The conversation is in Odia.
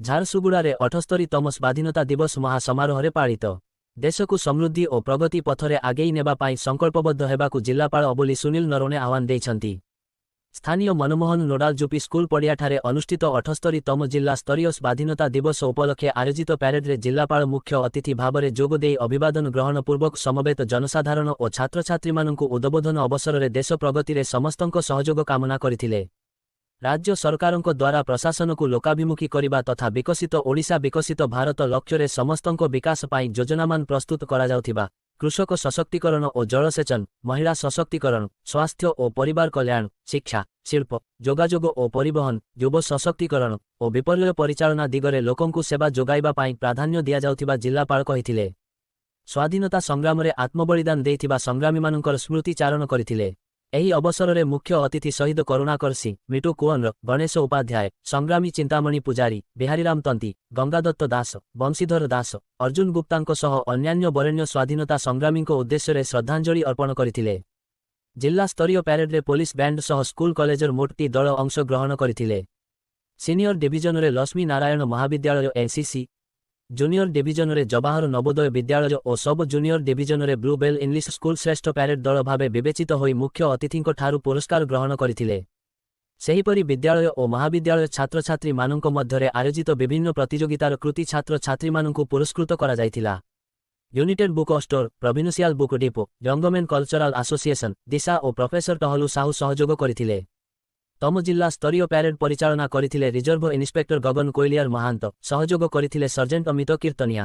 ଝାରସୁଗୁଡ଼ାରେ 78ତମ ସ୍ୱାଧୀନତା ଦିବସ ମହାସମାରୋହରେ ପାଳିତ। ଦେଶକୁ ସମୃଦ୍ଧି ଓ ପ୍ରଗତି ପଥରେ ଆଗେଇ ନେବା ପାଇଁ ସଂକଳ୍ପବଦ୍ଧ ହେବାକୁ ଜିଲ୍ଲାପାଳ ଅବୁଲି ସୁନୀଲ ନରୱଣେ ଆହ୍ୱାନ ଦେଇଛନ୍ତି। ସ୍ଥାନୀୟ ମନମୋହନ ନୋଡାଲ ୟୁପି ସ୍କୁଲ ପଡ଼ିଆଠାରେ ଅନୁଷ୍ଠିତ 78ତମ ଜିଲ୍ଲା ସ୍ତରୀୟ ସ୍ୱାଧୀନତା ଦିବସ ଉପଲକ୍ଷେ ଆୟୋଜିତ ପ୍ୟାରେଡରେ ଜିଲ୍ଲାପାଳ ମୁଖ୍ୟ ଅତିଥି ଭାବରେ ଯୋଗଦେଇ ଅଭିବାଦନ ଗ୍ରହଣ ପୂର୍ବକ ସମବେତ ଜନସାଧାରଣ ଓ ଛାତ୍ରଛାତ୍ରୀମାନଙ୍କୁ ଉଦ୍ବୋଧନ ଅବସରରେ ଦେଶ ପ୍ରଗତିରେ ସମସ୍ତଙ୍କ ସହଯୋଗ କାମନା କରିଥିଲେ। ରାଜ୍ୟ ସରକାରଙ୍କ ଦ୍ୱାରା ପ୍ରଶାସନକୁ ଲୋକାଭିମୁଖୀ କରିବା ତଥା ବିକଶିତ ଓଡ଼ିଶା ବିକଶିତ ଭାରତ ଲକ୍ଷ୍ୟରେ ସମସ୍ତଙ୍କ ବିକାଶ ପାଇଁ ଯୋଜନାମାନ ପ୍ରସ୍ତୁତ କରାଯାଉଥିବା, କୃଷକ ସଶକ୍ତିକରଣ ଓ ଜଳସେଚନ, ମହିଳା ସଶକ୍ତିକରଣ, ସ୍ୱାସ୍ଥ୍ୟ ଓ ପରିବାର କଲ୍ୟାଣ, ଶିକ୍ଷା, ଶିଳ୍ପ, ଯୋଗାଯୋଗ ଓ ପରିବହନ, ଯୁବ ସଶକ୍ତିକରଣ ଓ ବିପର୍ଯ୍ୟୟ ପରିଚାଳନା ଦିଗରେ ଲୋକଙ୍କୁ ସେବା ଯୋଗାଇବା ପାଇଁ ପ୍ରାଧାନ୍ୟ ଦିଆଯାଉଥିବା ଜିଲ୍ଲାପାଳ କହିଥିଲେ। ସ୍ୱାଧୀନତା ସଂଗ୍ରାମରେ ଆତ୍ମବଳିଦାନ ଦେଇଥିବା ସଂଗ୍ରାମୀମାନଙ୍କର ସ୍ମୃତି ଚାରଣ କରିଥିଲେ। ଏହି ଅବସରରେ ମୁଖ୍ୟ ଅତିଥି ଶହୀଦ କରୁଣାକର ସିଂ, ମିଟୁ କୁଅନ୍ର, ଗଣେଶ ଉପାଧ୍ୟାୟ, ସଂଗ୍ରାମୀ ଚିନ୍ତାମଣି ପୂଜାରୀ, ବିହାରୀରାମ ତନ୍ତୀ, ଗଙ୍ଗାଦତ୍ତ ଦାସ, ବଂଶୀଧର ଦାସ, ଅର୍ଜୁନ ଗୁପ୍ତାଙ୍କ ସହ ଅନ୍ୟାନ୍ୟ ବରେଣ୍ୟ ସ୍ୱାଧୀନତା ସଂଗ୍ରାମୀଙ୍କ ଉଦ୍ଦେଶ୍ୟରେ ଶ୍ରଦ୍ଧାଞ୍ଜଳି ଅର୍ପଣ କରିଥିଲେ। ଜିଲ୍ଲା ସ୍ତରୀୟ ପ୍ୟାରେଡରେ ପୋଲିସ ବ୍ୟାଣ୍ଡ ସହ ସ୍କୁଲ କଲେଜର ମୋଟଟି ଦଳ ଅଂଶ ଗ୍ରହଣ କରିଥିଲେ। Senior ଡିଭିଜନରେ Lakshmi Narayan Mahavidyalaya NCC, junior ଡିଭିଜନରେ ଜବାହର ନବୋଦୟ ବିଦ୍ୟାଳୟ ଓ ସବ୍ ଜୁନିୟର ଡିଭିଜନରେ ବ୍ଲୁ ବେଲ୍ ଇଂଲିଶ ସ୍କୁଲ ଶ୍ରେଷ୍ଠ ପ୍ୟାରେଡ୍ ଦଳ ଭାବେ ବିବେଚିତ ହୋଇ ମୁଖ୍ୟ ଅତିଥିଙ୍କ ଠାରୁ ପୁରସ୍କାର ଗ୍ରହଣ କରିଥିଲେ। ସେହିପରି ବିଦ୍ୟାଳୟ ଓ ମହାବିଦ୍ୟାଳୟ ଛାତ୍ରଛାତ୍ରୀମାନଙ୍କ ମଧ୍ୟରେ ଆୟୋଜିତ ବିଭିନ୍ନ ପ୍ରତିଯୋଗିତାର କୃତି ଛାତ୍ରଛାତ୍ରୀମାନଙ୍କୁ ପୁରସ୍କୃତ କରାଯାଇଥିଲା। United book store, provincial book depot, young men cultural association, Disha ଓ ପ୍ରଫେସର ଟହଲୁ ସାହୁ ସହଯୋଗ କରିଥିଲେ। ତମ ଜିଲ୍ଲା ସ୍ତରୀୟ ପ୍ୟାରେଡ୍ ପରିଚାଳନା କରିଥିଲେ ରିଜର୍ଭ ଇନ୍ସପେକ୍ଟର ଗଗନ କୋଇଲିଆର ମହାନ୍ତ, ସହଯୋଗ କରିଥିଲେ ସର୍ଜେଣ୍ଟ ଅମିତ କୀର୍ତ୍ତନିଆ।